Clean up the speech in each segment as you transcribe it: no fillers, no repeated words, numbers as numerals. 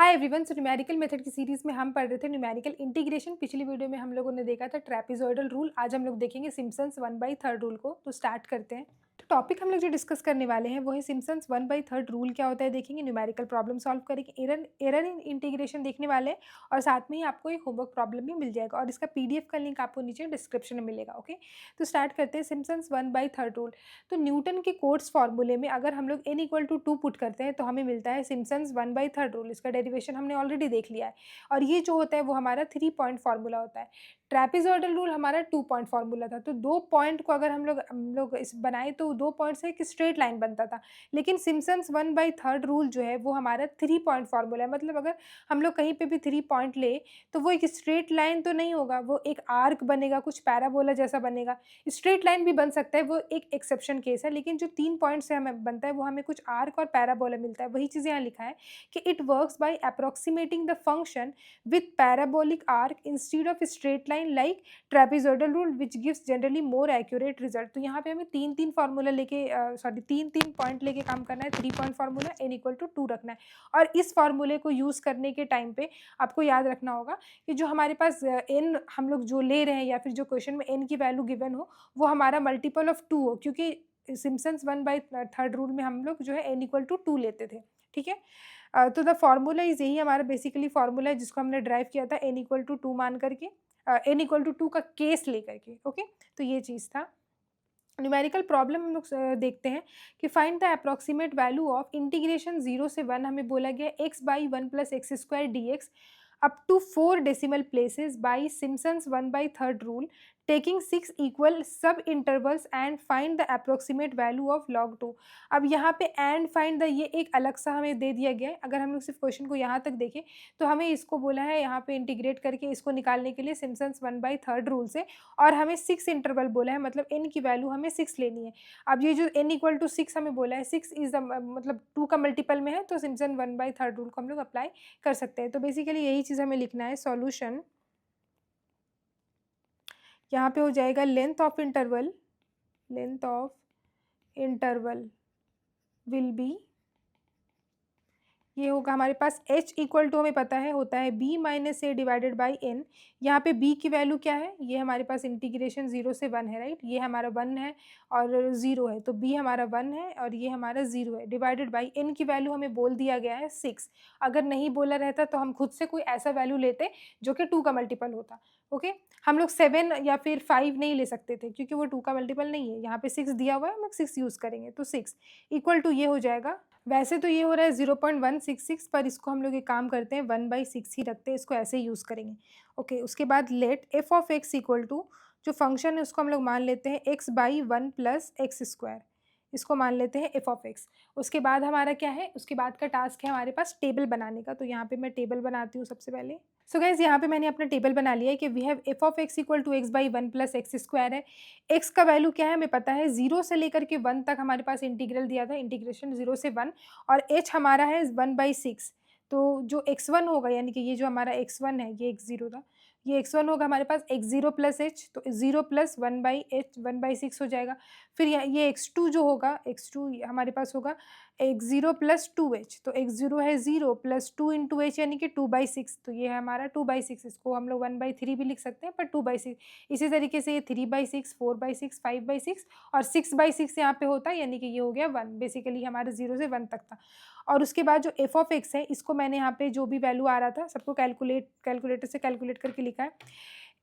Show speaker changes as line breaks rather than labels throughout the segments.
Hi everyone. So numerical method की series में हम पढ़ रहे थे न्यूमेरिकल इंटीग्रेशन। पिछली वीडियो में हम लोगों ने देखा था ट्रेपेजॉइडल रूल। आज हम लोग देखेंगे सिम्पसन्स 1/3 रूल को। तो स्टार्ट करते हैं। तो टॉपिक हम लोग जो डिस्कस करने वाले हैं वो है सिम्पसन्स 1/3 रूल क्या होता है, देखेंगे। न्यूमेरिकल प्रॉब्लम सॉल्व करेंगे, एरर इन इंटीग्रेशन देखने वाले हैं और साथ में ही आपको एक होमवर्क प्रॉब्लम भी मिल जाएगा और इसका पीडीएफ का लिंक आपको नीचे डिस्क्रिप्शन में मिलेगा। ओके, तो स्टार्ट करते हैं सिम्पसन्स 1/3 रूल। तो न्यूटन के कोट्स फॉर्मूले में अगर हम लोग n = 2 पुट करते हैं तो हमें मिलता है सिम्पसन्स 1/3 रूल। इसका डेरिवेशन हमने ऑलरेडी देख लिया है और ये जो होता है वो हमारा 3 पॉइंट फार्मूला होता है। ट्रेपेजॉइडल रूल हमारा 2 पॉइंट फार्मूला था। तो 2 पॉइंट को अगर हम लोग इस बनाए तो 2 पॉइंट से एक स्ट्रेट लाइन बनता था। लेकिन सिम्पसन्स 1/3 रूल जो है वो हमारा 3 पॉइंट फार्मूला है। मतलब अगर हम लोग कहीं पे भी 3 पॉइंट ले तो वो एक स्ट्रेट लाइन तो नहीं होगा, वो एक आर्क बनेगा, कुछ पैराबोला जैसा बनेगा। स्ट्रेट लाइन भी बन सकता है, वो एक एक्सेप्शन केस है। लेकिन जो 3 पॉइंट से हमें बनता है वो हमें कुछ आर्क और पैराबोला मिलता है। वही चीज़ यहाँ लिखा है कि it works by approximating the function with parabolic arc instead of straight line like trapezoidal rule which gives generally more accurate result. तो यहाँ पे हमें 3 फार्मूला लेके 3 पॉइंट लेके काम करना है। 3 पॉइंट फार्मूला n = 2 रखना है और इस फार्मूले को यूज़ करने के टाइम पे आपको याद रखना होगा कि जो हमारे पास n हम लोग जो ले रहे हैं या फिर जो क्वेश्चन में n की वैल्यू गिवन हो वो हमारा मल्टीपल ऑफ 2 हो, क्योंकि सिम्पसन्स 1/3 रूल में हम लोग जो है n = 2 लेते थे। ठीक है, तो द फार्मूला इज़, यही हमारा बेसिकली फार्मूला है जिसको हमने ड्राइव किया था n = 2 मान करके, n = 2 का केस लेकर के। ओके, तो ये चीज़ था। न्यूमेरिकल प्रॉब्लम हम लोग देखते हैं कि find the approximate value of integration 0 से 1। हमें बोला गया x/1 + x² dx up to 4 decimal places by Simpson's 1/3 rule, taking 6 equal सब intervals and find the approximate value of log 2। अब यहाँ पे and find the ये एक अलग सा हमें दे दिया गया है। अगर हम लोग सिर्फ क्वेश्चन को यहाँ तक देखें तो हमें इसको बोला है यहाँ पे इंटीग्रेट करके इसको निकालने के लिए सिम्पसन्स 1/3 रूल से, और हमें 6 इंटरवल बोला है, मतलब n की वैल्यू हमें 6 लेनी है। अब ये जो n = 6 हमें बोला है, 6 इज द मतलब 2 का मल्टीपल में है, तो सिम्पसन 1/3 रूल को हम लोग अप्लाई कर सकते हैं। तो बेसिकली यही चीज़ हमें लिखना है। सॉल्यूशन यहाँ पे हो जाएगा length of interval will be, ये होगा हमारे पास h = हमें पता है होता है b - a divided by n। यहाँ पे b की वैल्यू क्या है, ये हमारे पास इंटीग्रेशन 0 से 1 है, राइट। ये हमारा 1 है और 0 है, तो b हमारा 1 है और ये हमारा 0 है, डिवाइडेड बाई n की वैल्यू हमें बोल दिया गया है 6। अगर नहीं बोला रहता तो हम खुद से कोई ऐसा वैल्यू लेते जो कि 2 का मल्टीपल होता। ओके, हम लोग 7 या फिर 5 नहीं ले सकते थे क्योंकि वो 2 का मल्टीपल नहीं है। यहाँ पे 6 दिया हुआ है, हम लोग 6 यूज़ करेंगे, तो 6 = ये हो जाएगा। वैसे तो ये हो रहा है 0.166, पर इसको हम लोग एक काम करते हैं 1/6 ही रखते हैं, इसको ऐसे ही यूज़ करेंगे। ओके, उसके बाद लेट f(x) = जो फंक्शन है उसको हम लोग मान लेते हैं x/1 + x², इसको मान लेते हैं f(x). उसके बाद हमारा क्या है, उसके बाद का टास्क है हमारे पास टेबल बनाने का। तो यहाँ पे मैं टेबल बनाती हूँ सबसे पहले। सो गाइज़, यहाँ पे मैंने अपना टेबल बना लिया है कि we have f(x) = x/1 + x² है। x का वैल्यू क्या है हमें पता है, 0 से लेकर के 1 तक हमारे पास इंटीग्रल दिया था, इंटीग्रेशन 0 से 1, और h हमारा है 1/6। तो जो x1 होगा, यानी कि ये जो हमारा x1 है, ये x0 था, ये x1 होगा हमारे पास x0 + h, तो 0 + 1/h 1/6 हो जाएगा। फिर ये x2 जो होगा, x2 हमारे पास होगा x0 + 2h, तो x0 है 0 + 2 × h यानी कि 2/6, तो ये है हमारा 2/6। इसको हम लोग 1/3 भी लिख सकते हैं, पर 2/6। इसी तरीके से ये 3/6, 4/6, 5/6 और 6/6 यहाँ पे होता है, यानी कि ये हो गया 1। बेसिकली हमारे 0 से 1 तक था। और उसके बाद जो f(x) है, इसको मैंने यहाँ पे जो भी वैल्यू आ रहा था सबको कैलकुलेटर से कैलकुलेट करके लिखा है।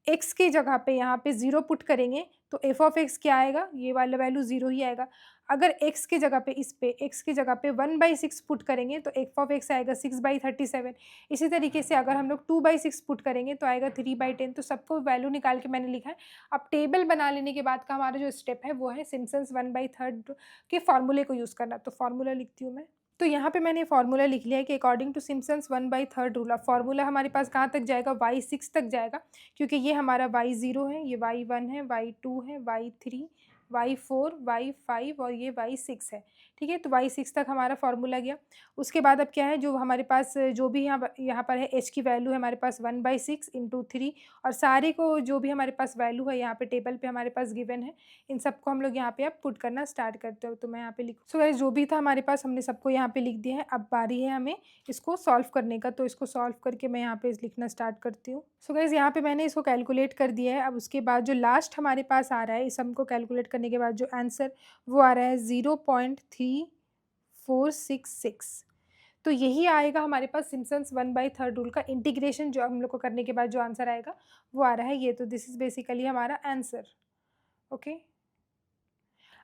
x की जगह पे यहाँ पे 0 पुट करेंगे तो f(x) क्या आएगा, ये वाला वैल्यू 0 ही आएगा। अगर x की जगह पे x की जगह पे 1/6 पुट करेंगे तो f(x) आएगा 6/37। इसी तरीके से अगर हम लोग 2/6 पुट करेंगे तो आएगा 3/10। तो सबको वैल्यू निकाल के मैंने लिखा है। अब टेबल बना लेने के बाद का हमारा जो स्टेप है वो है सिम्पसन्स 1/3 के फार्मूले को यूज़ करना। तो फार्मूला लिखती हूँ मैं। तो यहाँ पे मैंने फार्मूला लिख लिया है कि अकॉर्डिंग टू सिम्पसन्स 1/3 रूल। अब फार्मूला हमारे पास कहाँ तक जाएगा, y6 तक जाएगा, क्योंकि ये हमारा y0 है, ये y1 है, y2 है, y3, y4, y5 और ये y6 है। ठीक है, तो y6 तक हमारा फॉर्मूला गया। उसके बाद अब क्या है, जो हमारे पास जो भी यहाँ पर है h की वैल्यू है हमारे पास 1/6 × 3, और सारे को जो भी हमारे पास वैल्यू है यहाँ पे टेबल पे हमारे पास गिवन है, इन सबको हम लोग यहाँ पे अब पुट करना स्टार्ट करते हो। तो मैं यहाँ पे लिखूँ, सो गाइस जो भी था हमारे पास हमने सबको यहाँ पे लिख दिया है। अब बारी है हमें इसको सॉल्व करने का, तो इसको सॉल्व करके मैं यहाँ पे लिखना स्टार्ट करती हूँ। सो गाइस यहाँ पे मैंने इसको कैलकुलेट कर दिया है। अब उसके बाद जो लास्ट हमारे पास आ रहा है, इस सम को कैलकुलेट करने के बाद जो आंसर वो आ रहा है 0.3466। तो यही आएगा हमारे पास सिम्पसन्स 1/3 रूल का इंटीग्रेशन, जो हम लोग को करने के बाद जो आंसर आएगा वो आ रहा है ये। तो दिस इज बेसिकली हमारा आंसर। ओके,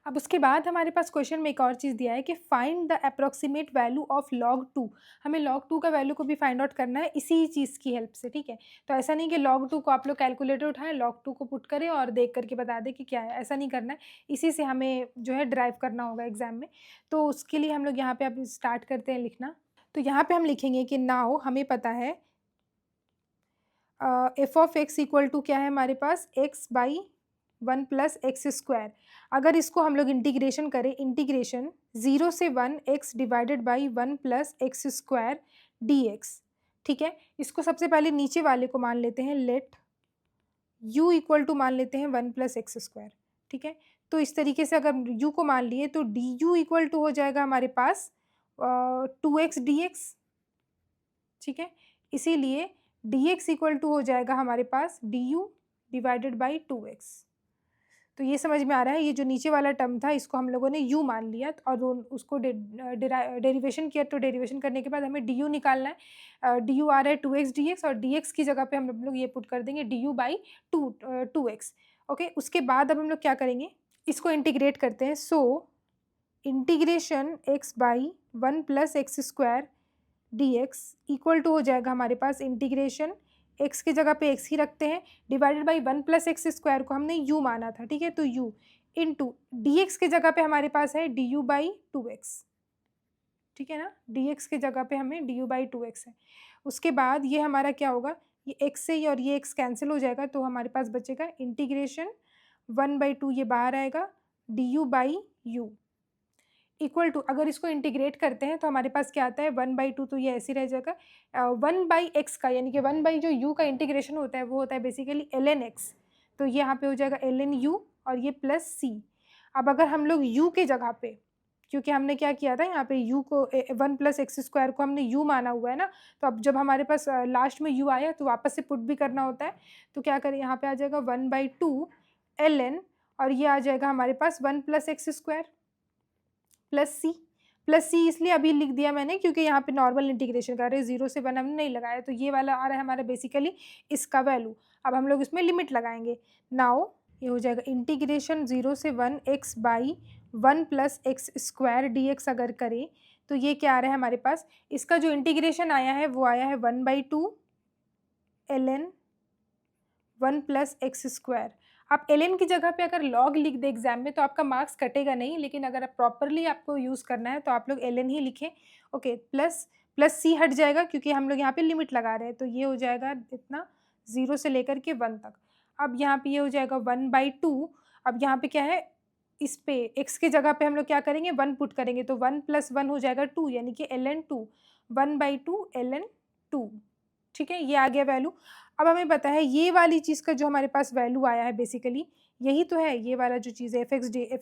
अब उसके बाद हमारे पास क्वेश्चन में एक और चीज़ दिया है कि find the approximate value of log 2। हमें log 2 का वैल्यू को भी फाइंड आउट करना है इसी चीज़ की हेल्प से, ठीक है। तो ऐसा नहीं कि log 2 को आप लोग कैलकुलेटर उठाएं, log 2 को पुट करें और देख करके बता दें कि क्या है, ऐसा नहीं करना है। इसी से हमें जो है ड्राइव करना होगा एग्जाम में। तो उसके लिए हम लोग यहाँ पे अब स्टार्ट करते हैं लिखना। तो यहाँ पे हम लिखेंगे कि नाउ हमें पता है F of X equal to क्या है हमारे पास, x/1 + x²। अगर इसको हम लोग इंटीग्रेशन करें, इंटीग्रेशन 0 से 1 x divided by 1 + x² dx, ठीक है। इसको सबसे पहले नीचे वाले को मान लेते हैं, लेट u इक्वल टू मान लेते हैं 1 + x², ठीक है। तो इस तरीके से अगर u को मान लिए तो du इक्वल टू हो जाएगा हमारे पास 2x dx, ठीक है। इसीलिए dx इक्वल टू हो जाएगा हमारे पास du डिवाइडेड बाई 2x। तो ये समझ में आ रहा है, ये जो नीचे वाला टर्म था इसको हम लोगों ने u मान लिया और उसको डेरिवेशन किया। तो डेरिवेशन करने के बाद हमें du निकालना है। du आ रहा है 2x dx, और dx की जगह पे हम लोग ये पुट कर देंगे du/2x। ओके, उसके बाद अब हम लोग क्या करेंगे, इसको इंटीग्रेट करते हैं। So integration x/1 + x² dx equal to हो जाएगा हमारे पास इंटीग्रेशन x की जगह पे x ही रखते हैं, डिवाइडेड बाई 1 + x² को हमने u माना था, ठीक है। तो u इंटू dx की जगह पे हमारे पास है du/2x, ठीक है ना। dx की जगह पे हमें du/2x है। उसके बाद ये हमारा क्या होगा, ये x से और ये x कैंसिल हो जाएगा, तो हमारे पास बचेगा इंटीग्रेशन 1/2, ये बाहर आएगा, du/u इक्वल टू, अगर इसको इंटीग्रेट करते हैं तो हमारे पास क्या आता है 1/2, तो ये ऐसे रह जाएगा 1/x का, यानी कि 1 जो u का इंटीग्रेशन होता है वो होता है बेसिकली ln x। तो ये यहाँ पे हो जाएगा ln u और ये प्लस c। अब अगर हम लोग u के जगह पे, क्योंकि हमने क्या किया था यहाँ पे u को 1 + x² को हमने u माना हुआ है ना, तो अब जब हमारे पास लास्ट में u आया तो वापस से पुट भी करना होता है। तो क्या करें, यहाँ पे आ जाएगा 1/2 ln, और ये आ जाएगा हमारे पास 1 + x² प्लस सी इसलिए अभी लिख दिया मैंने क्योंकि यहाँ पे नॉर्मल इंटीग्रेशन कर रहे हैं, 0 से 1 हमने नहीं लगाया, तो ये वाला आ रहा है हमारा बेसिकली इसका वैल्यू। अब हम लोग इसमें लिमिट लगाएंगे। नाउ ये हो जाएगा इंटीग्रेशन 0 से 1 x/1 + x² dx अगर करें तो ये क्या आ रहा है हमारे पास, इसका जो इंटीग्रेशन आया है वो आया है 1/2 ln 1 + x²। आप ln की जगह पे अगर log लिख दे एग्जाम में तो आपका मार्क्स कटेगा नहीं, लेकिन अगर आप प्रॉपरली आपको यूज़ करना है तो आप लोग ln ही लिखें। ओके, प्लस c हट जाएगा क्योंकि हम लोग यहाँ पे लिमिट लगा रहे हैं, तो ये हो जाएगा इतना 0 से लेकर के 1 तक। अब यहाँ पे ये हो जाएगा 1/2। अब यहाँ पे क्या है, इस पे x की जगह पे हम लोग क्या करेंगे, 1 पुट करेंगे, तो 1 + 1 हो जाएगा 2, यानी कि ln 2, 1/2 ln 2, ठीक है। ये आ गया वैल्यू। अब हमें पता है ये वाली चीज़ का जो हमारे पास वैल्यू आया है बेसिकली यही तो है, ये वाला जो चीज़ है एफ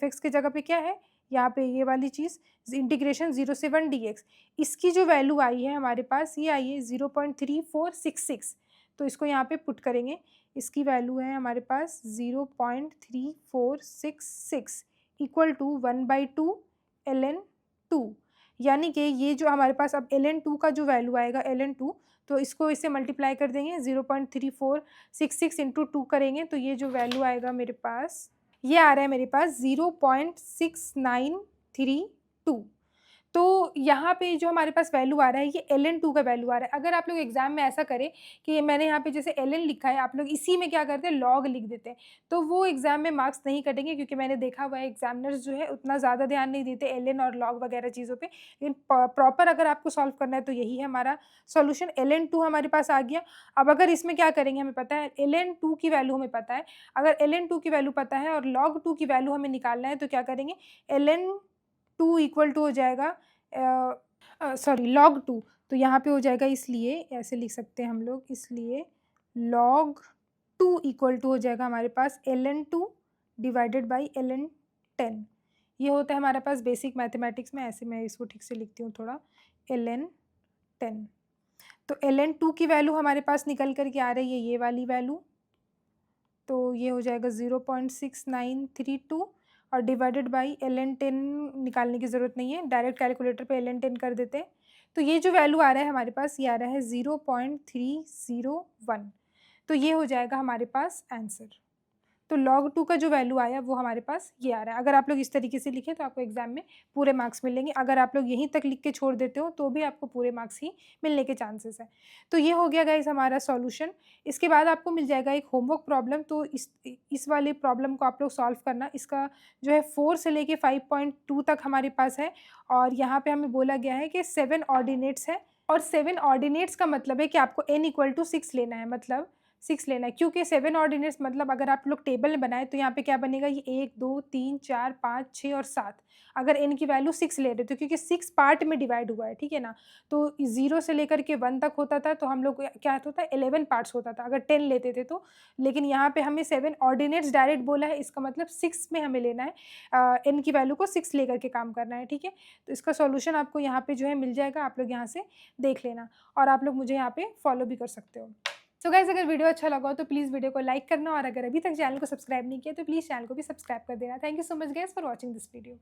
एक्स की जगह पे क्या है, यहाँ पे ये वाली चीज़ इंटीग्रेशन 0 से 1 dx, इसकी जो वैल्यू आई है हमारे पास ये आई है 0.3466। तो इसको यहाँ पे पुट करेंगे, इसकी वैल्यू है हमारे पास 0.3466 इक्वल टू 1/2 ln 2, यानी कि ये जो हमारे पास अब ln 2 का जो वैल्यू आएगा ln 2, तो इसको इससे मल्टीप्लाई कर देंगे, 0.3466 इंटू 2 करेंगे तो ये जो वैल्यू आएगा मेरे पास, ये आ रहा है मेरे पास 0.6932। तो यहाँ पे जो हमारे पास वैल्यू आ रहा है ये ln 2 का वैल्यू आ रहा है। अगर आप लोग एग्जाम में ऐसा करें कि मैंने यहाँ पे जैसे ln लिखा है, आप लोग इसी में क्या करते हैं log लिख देते हैं, तो वो एग्जाम में मार्क्स नहीं कटेंगे, क्योंकि मैंने देखा हुआ है एग्जामिनर्स जो है उतना ज़्यादा ध्यान नहीं देते ln और log वगैरह चीज़ों पे। लेकिन प्रॉपर अगर आपको सॉल्व करना है तो यही है हमारा सॉल्यूशन, ln 2 हमारे पास आ गया। अब अगर इसमें क्या करेंगे, हमें पता है ln 2 की वैल्यू हमें पता है, अगर ln 2 की वैल्यू पता है और log 2 की वैल्यू हमें निकालना है तो क्या करेंगे, ln 2 इक्वल टू हो जाएगा सॉरी log 2, तो यहाँ पे हो जाएगा, इसलिए ऐसे लिख सकते हैं हम लोग, इसलिए log 2 इक्वल टू हो जाएगा हमारे पास ln2 डिवाइडेड बाई ln10। ये होता है हमारे पास बेसिक मैथमेटिक्स में, ऐसे मैं इसको ठीक से लिखती हूँ थोड़ा, ln10। तो ln2 की वैल्यू हमारे पास निकल कर के आ रही है ये वाली वैल्यू, तो ये हो जाएगा 0.6932 और डिवाइडेड बाई ln10 निकालने की ज़रूरत नहीं है, डायरेक्ट कैलकुलेटर पे ln10 कर देते हैं। तो ये जो वैल्यू आ रहा है हमारे पास, ये आ रहा है 0.301, तो ये हो जाएगा हमारे पास आंसर। तो log 2 का जो वैल्यू आया वो हमारे पास ये आ रहा है। अगर आप लोग इस तरीके से लिखें तो आपको एग्जाम में पूरे मार्क्स मिलेंगे। अगर आप लोग यहीं तक लिख के छोड़ देते हो तो भी आपको पूरे मार्क्स ही मिलने के चांसेस हैं। तो ये हो गया गाइस हमारा सॉल्यूशन। इसके बाद आपको मिल जाएगा एक होमवर्क प्रॉब्लम, तो इस वाले प्रॉब्लम को आप लोग सॉल्व करना। इसका जो है 4 से लेके 5.2 तक हमारे पास है और यहाँ पे हमें बोला गया है कि 7 ऑर्डिनेट्स है और 7 ऑर्डिनेट्स का मतलब है कि आपको n इक्वल टू 6 लेना है, मतलब 6 लेना है, क्योंकि 7 ऑर्डिनेट्स मतलब अगर आप लोग टेबल में बनाए तो यहाँ पे क्या बनेगा, ये 1 2 3 4 5 6 और 7, अगर n की वैल्यू 6 ले रहे तो क्योंकि 6 पार्ट में डिवाइड हुआ है, ठीक है ना। तो 0 से लेकर के 1 तक होता था, तो हम लोग क्या होता था 11 पार्ट्स होता था अगर 10 लेते थे तो, लेकिन यहाँ पे हमें 7 ऑर्डिनेट्स डायरेक्ट बोला है, इसका मतलब 6 में हमें लेना है, n की वैल्यू को 6 लेकर के काम करना है, ठीक है। तो इसका सॉल्यूशन आपको यहाँ पे जो है मिल जाएगा, आप लोग यहाँ से देख लेना और आप लोग मुझे यहाँ पे फॉलो भी कर सकते हो। सो गाइस, अगर वीडियो अच्छा लगा हो तो प्लीज़ वीडियो को लाइक करना और अगर अभी तक चैनल को सब्सक्राइब नहीं किया तो प्लीज़ चैनल को भी सब्सक्राइब कर देना। Thank you so much guys for watching this video.